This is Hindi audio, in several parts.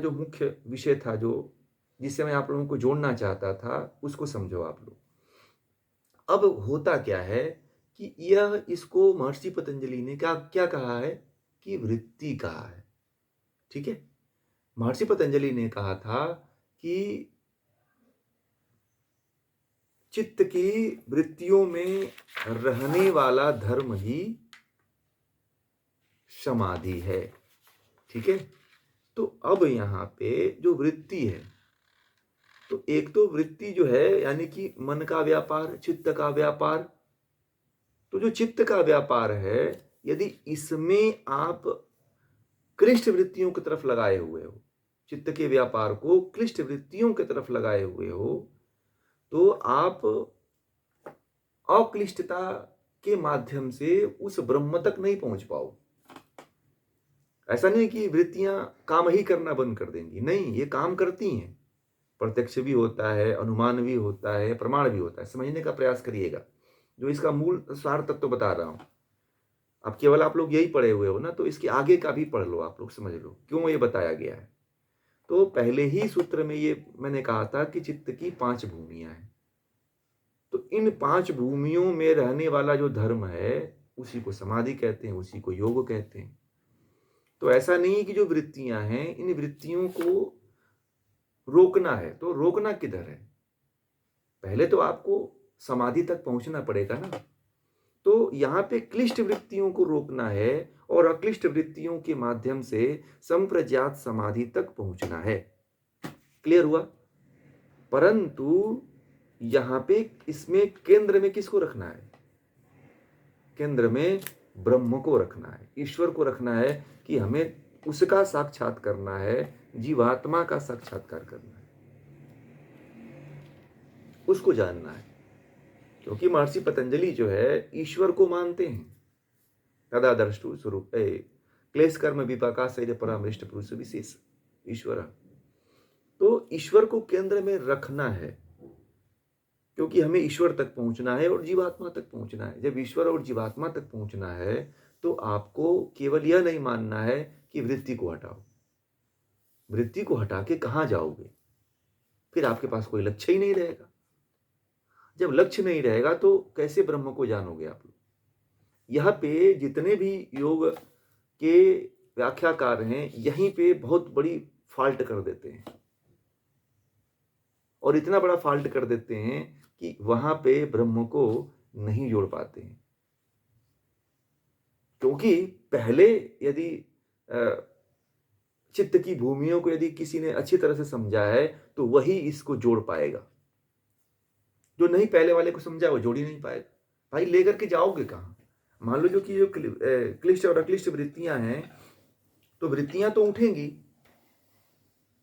जो मुख्य विषय था, जो जिससे मैं आप लोगों को जोड़ना चाहता था, उसको समझो आप लोग। अब होता क्या है कि यह इसको महर्षि पतंजलि ने क्या क्या कहा है कि वृत्ति कहा है। ठीक है? महर्षि पतंजलि ने कहा था कि चित्त की वृत्तियों में रहने वाला धर्म ही समाधि है। ठीक है? तो अब यहाँ पे जो वृत्ति है, तो एक तो वृत्ति जो है यानी कि मन का व्यापार, चित्त का व्यापार। तो जो चित्त का व्यापार है, यदि इसमें आप क्लिष्ट वृत्तियों की तरफ लगाए हुए हो, चित्त के व्यापार को क्लिष्ट वृत्तियों की तरफ लगाए हुए हो, तो आप अक्लिष्टता के माध्यम से उस ब्रह्म तक नहीं पहुंच पाओ। ऐसा नहीं कि वृत्तियां काम ही करना बंद कर देंगी, नहीं, ये काम करती हैं। प्रत्यक्ष भी होता है, अनुमान भी होता है, प्रमाण भी होता है। समझने का प्रयास करिएगा, जो इसका मूल सार तत्व बता रहा हूं। अब केवल आप लोग यही पढ़े हुए हो ना, तो इसके आगे का भी पढ़ लो, आप लोग समझ लो क्यों ये बताया गया है। तो पहले ही सूत्र में ये मैंने कहा था कि चित्त की 5 भूमियां हैं। तो इन 5 भूमियों में रहने वाला जो धर्म है, उसी को समाधि कहते हैं, उसी को योग कहते हैं। तो ऐसा नहीं है कि जो वृत्तियां हैं, इन वृत्तियों को रोकना है। तो रोकना किधर है? पहले तो आपको समाधि तक पहुंचना पड़ेगा ना। तो यहाँ पे क्लिष्ट वृत्तियों को रोकना है और अक्लिष्ट वृत्तियों के माध्यम से संप्रज्ञात समाधि तक पहुंचना है। क्लियर हुआ? परंतु यहाँ पे इसमें केंद्र में किसको रखना है? केंद्र में ब्रह्म को रखना है, ईश्वर को रखना है, कि हमें उसका साक्षात करना है, जीवात्मा का साक्षात्कार करना है, उसको जानना है। क्योंकि महर्षि पतंजलि जो है ईश्वर को मानते हैं। तदा द्रष्टु स्वरूप क्लेश कर्म विपाका शैर्य परामृष्ट पुरुष विशेष ईश्वर। तो ईश्वर को केंद्र में रखना है, क्योंकि हमें ईश्वर तक पहुंचना है और जीवात्मा तक पहुंचना है। जब ईश्वर और जीवात्मा तक पहुंचना है, तो आपको केवल यह नहीं मानना है कि वृत्ति को हटाओ। वृत्ति को हटा के कहां जाओगे? फिर आपके पास कोई लक्ष्य ही नहीं रहेगा। जब लक्ष्य नहीं रहेगा तो कैसे ब्रह्म को जानोगे आप लोग? यहाँ पे जितने भी योग के व्याख्याकार हैं, यहीं पे बहुत बड़ी फॉल्ट कर देते हैं, और इतना बड़ा फॉल्ट कर देते हैं कि वहां पे ब्रह्म को नहीं जोड़ पाते हैं। क्योंकि पहले यदि चित्त की भूमियों को यदि किसी ने अच्छी तरह से समझा है, तो वही इसको जोड़ पाएगा। जो नहीं पहले वाले को समझा, वो जोड़ ही नहीं पाएगा। भाई लेकर के जाओगे कहां? मान लो जो कि जो क्लिष्ट और अक्लिष्ट वृत्तियां हैं, तो वृत्तियां तो उठेंगी।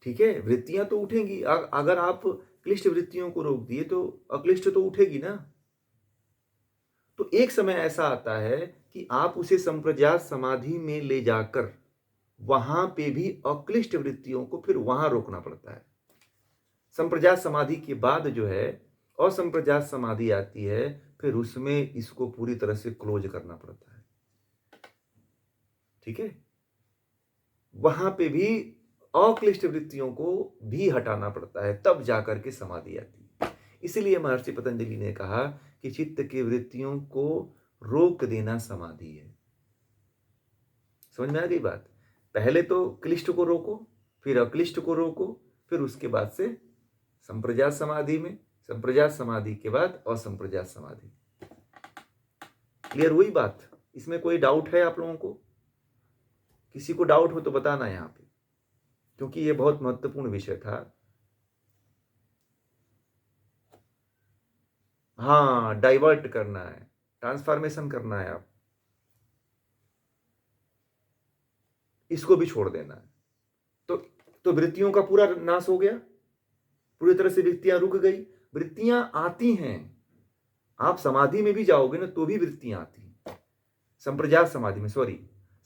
ठीक है, वृत्तियां तो उठेंगी। अगर आप क्लिष्ट वृत्तियों को रोक दिए तो अक्लिष्ट तो उठेगी ना। तो एक समय ऐसा आता है कि आप उसे संप्रज्ञात समाधि में ले जाकर वहां पे भी अक्लिष्ट वृत्तियों को फिर वहां रोकना पड़ता है। संप्रज्ञात समाधि के बाद जो है असंप्रज्ञात समाधि आती है, फिर उसमें इसको पूरी तरह से क्लोज करना पड़ता है। ठीक है, वहां पे भी अक्लिष्ट वृत्तियों को भी हटाना पड़ता है, तब जाकर के समाधि आती है। इसलिए महर्षि पतंजलि ने कहा कि चित्त की वृत्तियों को रोक देना समाधि है। समझ में आ गई बात? पहले तो क्लिष्ट को रोको, फिर अक्लिष्ट को रोको, फिर उसके बाद से संप्रज्ञात समाधि में, संप्रज्ञात समाधि के बाद असंप्रज्ञात समाधि। क्लियर हुई बात? इसमें कोई डाउट है आप लोगों को? किसी को डाउट हो तो बताना यहाँ पे, क्योंकि ये बहुत महत्वपूर्ण विषय था। हाँ, डाइवर्ट करना है, ट्रांसफॉर्मेशन करना है, आप इसको भी छोड़ देना है। तो वृत्तियों का पूरा नाश हो गया, पूरी तरह से वृत्तियां रुक गई। वृत्तियां आती हैं, आप समाधि में भी जाओगे ना तो भी वृत्तियां आती हैं। संप्रज्ञात समाधि में, सॉरी,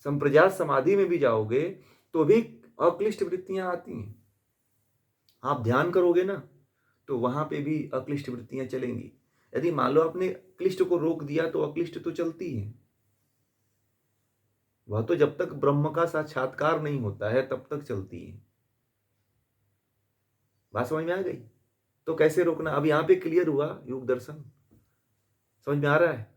संप्रज्ञात समाधि में भी जाओगे तो भी अक्लिष्ट वृत्तियां आती हैं। आप ध्यान करोगे ना तो वहां पे भी अक्लिष्ट वृत्तियां चलेंगी। यदि मान लो आपने क्लिष्ट को रोक दिया तो अक्लिष्ट तो चलती है। वह तो जब तक ब्रह्म का साक्षात्कार नहीं होता है तब तक चलती है। बात समझ में आ गई? तो कैसे रोकना? अब यहाँ पे क्लियर हुआ योग दर्शन, समझ में आ रहा है?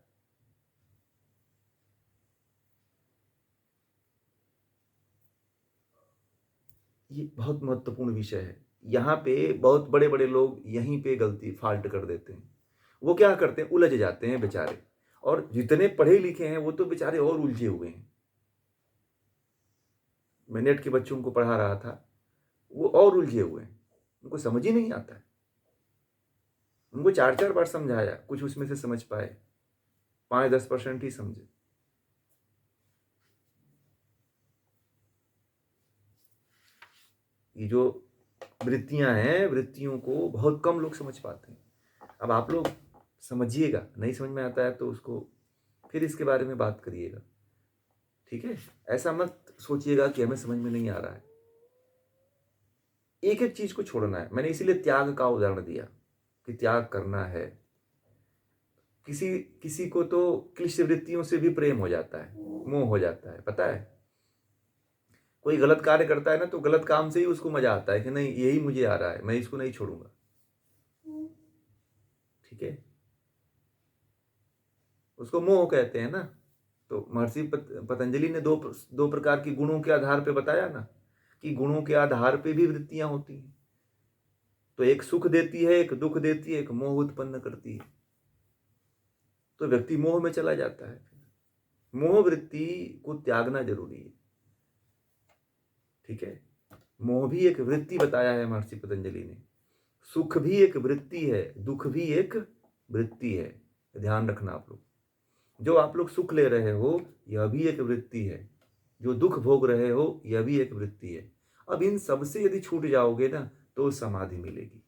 ये बहुत महत्वपूर्ण विषय है। यहाँ पे बहुत बड़े-बड़े लोग यहीं पे गलती फ़ाल्ट कर देते हैं। वो क्या करते हैं, उलझ जाते हैं बेचारे, और जितने पढ़े लिखे हैं वो तो बेचारे और उलझे हुए हैं। मैं नेट के बच्चों को पढ़ा रहा था, वो और उलझे हुए हैं, उनको समझ ही नहीं आता है। उनको 4-4 बार समझाया, कुछ उसमें से समझ पाए, 5-10% ही समझे। ये जो वृत्तियां हैं, वृत्तियों को बहुत कम लोग समझ पाते हैं। अब आप लोग समझिएगा, नहीं समझ में आता है तो उसको फिर इसके बारे में बात करिएगा, ठीक है? ऐसा मत सोचिएगा कि हमें समझ में नहीं आ रहा है। एक एक चीज को छोड़ना है। मैंने इसीलिए त्याग का उदाहरण दिया कि त्याग करना है। किसी किसी को तो क्लिष्ट वृत्तियों से भी प्रेम हो जाता है, मोह हो जाता है, पता है? कोई गलत कार्य करता है ना, तो गलत काम से ही उसको मजा आता है कि नहीं, यही मुझे आ रहा है, मैं इसको नहीं छोड़ूंगा, ठीक है? उसको मोह कहते हैं ना। तो महर्षि पतंजलि ने दो दो प्रकार की गुणों के आधार पे बताया ना, कि गुणों के आधार पे भी वृत्तियां होती हैं। तो एक सुख देती है, एक दुख देती है, एक मोह उत्पन्न करती है। तो व्यक्ति मोह में चला जाता है। मोह वृत्ति को त्यागना जरूरी है, ठीक है? मोह भी एक वृत्ति बताया है महर्षि पतंजलि ने। सुख भी एक वृत्ति है, दुख भी एक वृत्ति है। ध्यान रखना आप लोग। जो आप लोग सुख ले रहे हो, यह भी एक वृत्ति है। जो दुख भोग रहे हो, यह भी एक वृत्ति है। अब इन सबसे यदि छूट जाओगे ना, तो समाधि मिलेगी।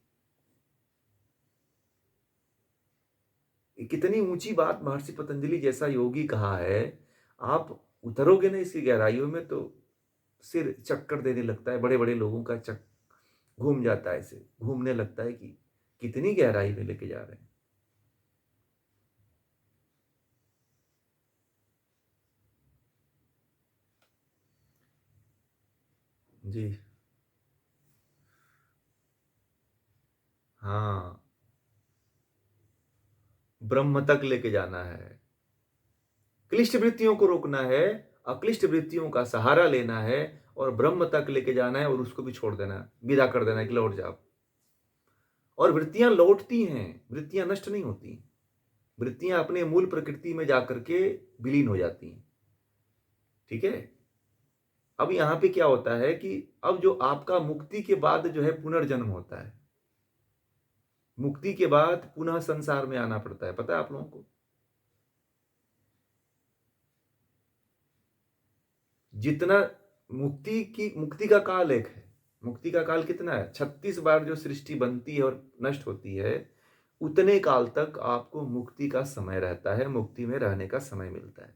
कितनी ऊंची बात महर्षि पतंजलि जैसा योगी कहा है। आप उतरोगे ना इसकी गहराइयों में, तो सिर चक्कर देने लगता है। बड़े बड़े लोगों का चक घूम जाता है, ऐसे घूमने लगता है कि कितनी गहराई में लेके जा रहे हैं। जी हाँ, ब्रह्म तक लेके जाना है। क्लिष्ट वृत्तियों को रोकना है, अक्लिष्ट वृत्तियों का सहारा लेना है, और ब्रह्म तक लेके जाना है, और उसको भी छोड़ देना है, विदा कर देना है कि लौट जाओ। और वृत्तियां लौटती हैं, वृत्तियां नष्ट नहीं होती। वृत्तियां अपने मूल प्रकृति में जाकर के विलीन हो जाती हैं, ठीक है? अब यहां पे क्या होता है कि अब जो आपका मुक्ति के बाद जो है पुनर्जन्म होता है। मुक्ति के बाद पुनः संसार में आना पड़ता है, पता है आप लोगों को? जितना मुक्ति का काल एक है। मुक्ति का काल कितना है? 36 बार जो सृष्टि बनती है और नष्ट होती है, उतने काल तक आपको मुक्ति का समय रहता है, मुक्ति में रहने का समय मिलता है।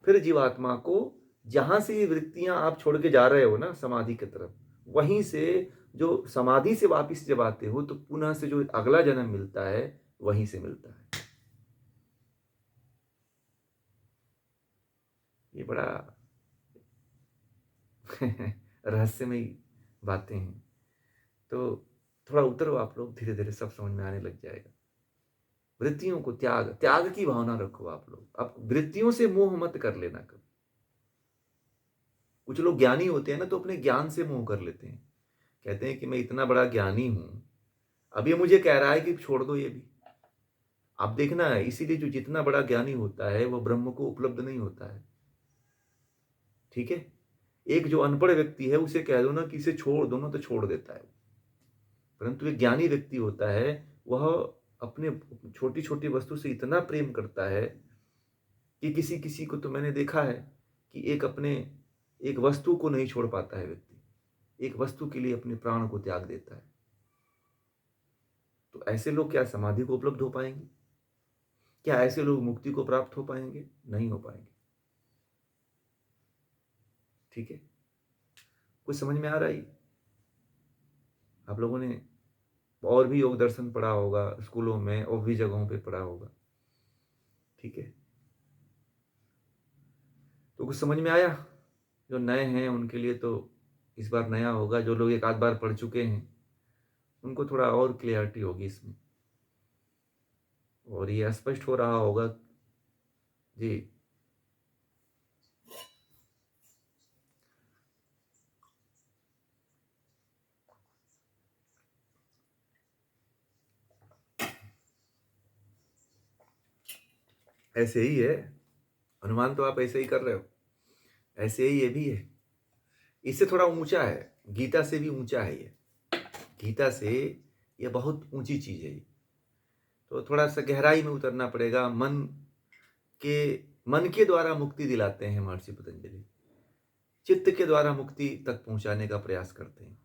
फिर जीवात्मा को जहां से ये वृत्तियां आप छोड़ के जा रहे हो ना समाधि की तरफ, वहीं से जो समाधि से वापिस जब आते हो, तो पुनः से जो अगला जन्म मिलता है, वहीं से मिलता है। ये बड़ा रहस्यमयी बातें हैं। तो थोड़ा उतरो आप लोग, धीरे धीरे सब समझ में आने लग जाएगा। वृत्तियों को त्याग त्याग की भावना रखो आप लोग। अब वृत्तियों से मोह मत कर लेना कभी। कुछ लोग ज्ञानी होते हैं ना, तो अपने ज्ञान से मोह कर लेते हैं। कहते हैं कि मैं इतना बड़ा ज्ञानी हूं, अब ये मुझे कह रहा है कि छोड़ दो ये भी। आप देखना है, इसीलिए जो जितना बड़ा ज्ञानी होता है, वह ब्रह्म को उपलब्ध नहीं होता है, ठीक है? एक जो अनपढ़ व्यक्ति है, उसे कह दो ना कि इसे छोड़ दो ना, तो छोड़ देता है। परंतु एक ज्ञानी व्यक्ति होता है, वह अपने छोटी छोटी वस्तु से इतना प्रेम करता है कि किसी किसी को तो मैंने देखा है कि एक वस्तु को नहीं छोड़ पाता है व्यक्ति, एक वस्तु के लिए अपने प्राण को त्याग देता है। तो ऐसे लोग क्या समाधि को उपलब्ध हो पाएंगे? क्या ऐसे लोग मुक्ति को प्राप्त हो पाएंगे? नहीं हो पाएंगे, ठीक है? कुछ समझ में आ रहा है? आप लोगों ने और भी योग दर्शन पढ़ा होगा, स्कूलों में और भी जगहों पे पढ़ा होगा, ठीक है? तो कुछ समझ में आया? जो नए हैं उनके लिए तो इस बार नया होगा, जो लोग एक आध बार पढ़ चुके हैं उनको थोड़ा और क्लियरिटी होगी इसमें, और ये स्पष्ट हो रहा होगा। जी। ऐसे ही है, अनुमान तो आप ऐसे ही कर रहे हो, ऐसे ही ये भी है। इससे थोड़ा ऊंचा है, गीता से भी ऊंचा है ये, गीता से ये बहुत ऊंची चीज है ये। तो थोड़ा सा गहराई में उतरना पड़ेगा। के मन के द्वारा मुक्ति दिलाते हैं महर्षि पतंजलि, चित्त के द्वारा मुक्ति तक पहुंचाने का प्रयास करते हैं।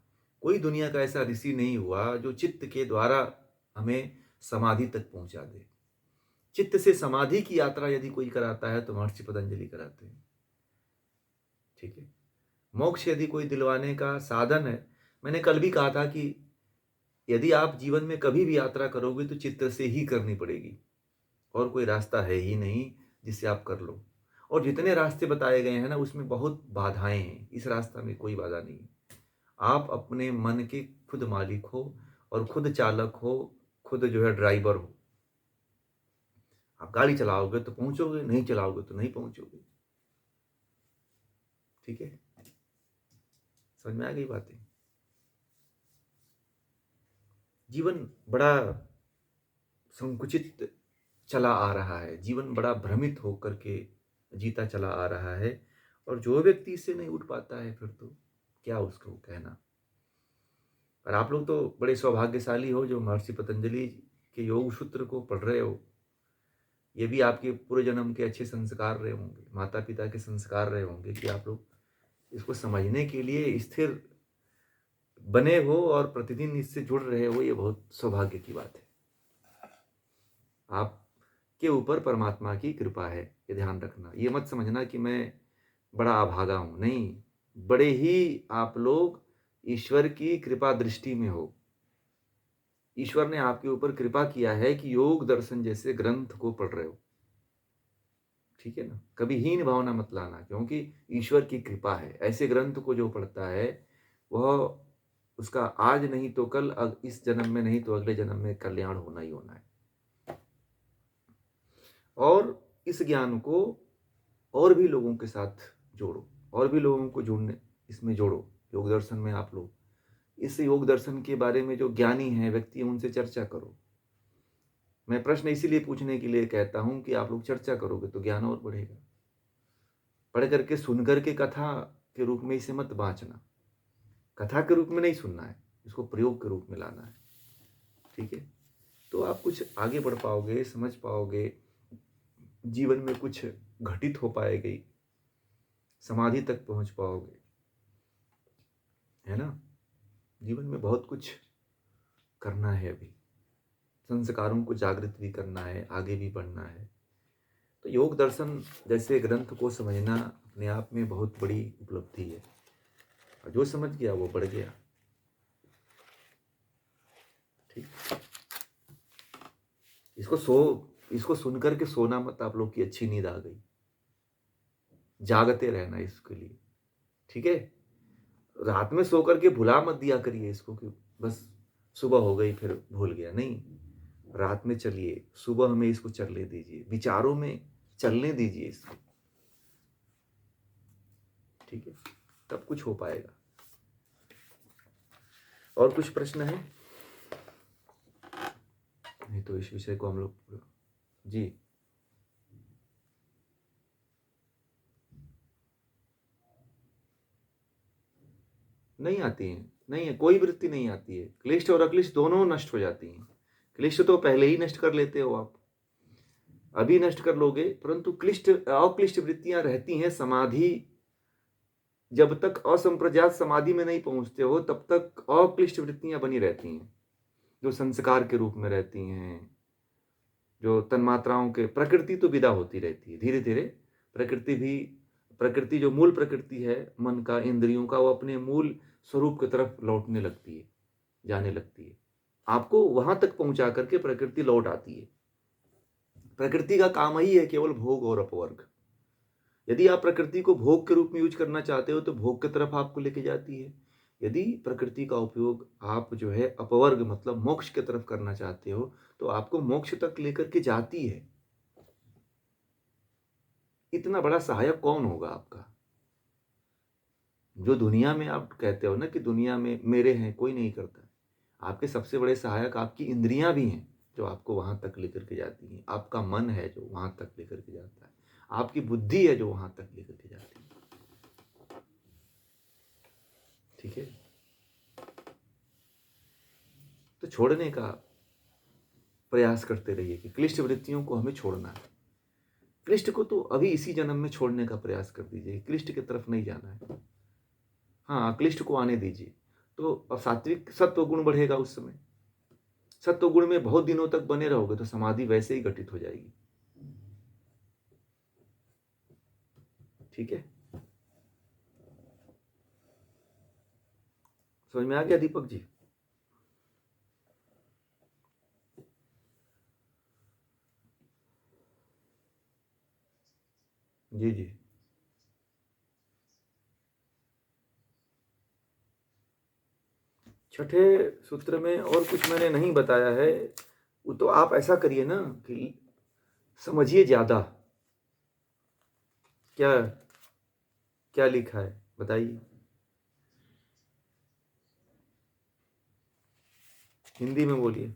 कोई दुनिया का ऐसा ऋषि नहीं हुआ जो चित्त के द्वारा हमें समाधि तक पहुंचा दे। चित्त से समाधि की यात्रा यदि कोई कराता है तो महर्षि पतंजलि कराते हैं। ठीक है। मोक्ष यदि कोई दिलवाने का साधन है, मैंने कल भी कहा था कि यदि आप जीवन में कभी भी यात्रा करोगे तो चित्त से ही करनी पड़ेगी, और कोई रास्ता है ही नहीं जिससे आप कर लो। और जितने रास्ते बताए गए हैं ना, उसमें बहुत बाधाएं हैं, इस रास्ता में कोई बाधा नहीं है। आप अपने मन के खुद मालिक हो और खुद चालक हो, खुद जो है ड्राइवर हो। आप गाड़ी चलाओगे तो पहुंचोगे, नहीं चलाओगे तो नहीं पहुंचोगे। ठीक है, समझ में आ गई बातें। जीवन बड़ा संकुचित चला आ रहा है, जीवन बड़ा भ्रमित होकर के जीता चला आ रहा है, और जो व्यक्ति इससे नहीं उठ पाता है फिर तो क्या उसको कहना। और आप लोग तो बड़े सौभाग्यशाली हो जो महर्षि पतंजलि के योग सूत्र को पढ़ रहे हो। ये भी आपके पूर्व जन्म के अच्छे संस्कार रहे होंगे, माता पिता के संस्कार रहे होंगे कि आप लोग इसको समझने के लिए स्थिर बने हो और प्रतिदिन इससे जुड़ रहे हो। ये बहुत सौभाग्य की बात है। आपके ऊपर परमात्मा की कृपा है, ये ध्यान रखना। ये मत समझना कि मैं बड़ा अभागा हूं, नहीं, बड़े ही आप लोग ईश्वर की कृपा दृष्टि में हो। ईश्वर ने आपके ऊपर कृपा किया है कि योग दर्शन जैसे ग्रंथ को पढ़ रहे हो। ठीक है ना, कभी हीन भावना मत लाना, क्योंकि ईश्वर की कृपा है। ऐसे ग्रंथ को जो पढ़ता है वह, उसका आज नहीं तो कल, इस जन्म में नहीं तो अगले जन्म में कल्याण होना ही होना है। और इस ज्ञान को और भी लोगों के साथ जोड़ो, और भी लोगों को जोड़ने इसमें जोड़ो। योग दर्शन में आप लोग इस योग दर्शन के बारे में जो ज्ञानी हैं व्यक्ति, उनसे चर्चा करो। मैं प्रश्न इसीलिए पूछने के लिए कहता हूं कि आप लोग चर्चा करोगे तो ज्ञान और बढ़ेगा। पढ़ करके सुन करके कथा के रूप में इसे मत बांचना, कथा के रूप में नहीं सुनना है, इसको प्रयोग के रूप में लाना है। ठीक है, तो आप कुछ आगे बढ़ पाओगे, समझ पाओगे, जीवन में कुछ घटित हो पाएगी, समाधि तक पहुंच पाओगे, है ना। जीवन में बहुत कुछ करना है, अभी संस्कारों को जागृत भी करना है, आगे भी बढ़ना है। तो योग दर्शन जैसे ग्रंथ को समझना अपने आप में बहुत बड़ी उपलब्धि है, और जो समझ गया वो बढ़ गया। ठीक, इसको सुन करके सोना मत, आप लोग की अच्छी नींद आ गई, जागते रहना इसके लिए। ठीक है, रात में सो करके भुला मत दिया करिए इसको कि बस सुबह हो गई फिर भूल गया, नहीं। रात में चलिए, सुबह हमें इसको चलने दीजिए, विचारों में चलने दीजिए इसको। ठीक है, तब कुछ हो पाएगा। और कुछ प्रश्न है? नहीं तो इस विषय को हम लोग, जी, नहीं आती है, नहीं है, कोई वृत्ति नहीं आती है। क्लिष्ट और अक्लिष्ट दोनों नष्ट हो जाती हैं। क्लिष्ट तो पहले ही नष्ट कर लेते हो आप, अभी नष्ट कर लोगे, परंतु क्लिष्ट अक्लिष्ट वृत्तियां रहती हैं। समाधि जब तक असंप्रज्ञात समाधि में नहीं पहुंचते हो तब तक अक्लिष्ट वृत्तियां बनी रहती हैं, जो संस्कार के रूप में रहती हैं, जो तन्मात्राओं के, प्रकृति तो विदा होती रहती है धीरे धीरे। प्रकृति भी, प्रकृति जो मूल प्रकृति है मन का, इंद्रियों का, वो अपने मूल स्वरूप की तरफ लौटने लगती है, जाने लगती है। आपको वहां तक पहुंचा करके प्रकृति लौट आती है। प्रकृति का काम ही है केवल भोग और अपवर्ग। यदि आप प्रकृति को भोग के रूप में यूज करना चाहते हो तो भोग की तरफ आपको लेके जाती है। यदि प्रकृति का उपयोग आप जो है अपवर्ग मतलब मोक्ष की तरफ करना चाहते हो, तो आपको मोक्ष तक लेकर के जाती है। इतना बड़ा सहायक कौन होगा आपका? जो दुनिया में आप कहते हो ना कि दुनिया में मेरे हैं, कोई नहीं करता है। आपके सबसे बड़े सहायक आपकी इंद्रियाँ भी हैं, जो आपको वहाँ तक लेकर के जाती हैं। आपका मन है जो वहाँ तक लेकर के जाता है। आपकी बुद्धि है जो वहाँ तक लेकर के जाती है। ठीक है? तो छोड़ने का प्रयास करते रहिए कि क्लिष्ट वृत्तियों को हमें छोड़ना है। क्लिष्ट को तो अभी इसी जन्म में छोड़ने का प्रयास कर दीजिए, क्लिष्ट की तरफ नहीं जाना है। हाँ, क्लिष्ट को आने दीजिए, तो अब सात्विक सत्व गुण बढ़ेगा उस समय। सत्व गुण में बहुत दिनों तक बने रहोगे तो समाधि वैसे ही घटित हो जाएगी। ठीक है? समझ में आ गया दीपक जी? जी, जी। छठे सूत्र में और कुछ मैंने नहीं बताया है। वो तो आप ऐसा करिए ना कि समझिए ज़्यादा। क्या क्या लिखा है बताइए? हिंदी में बोलिए।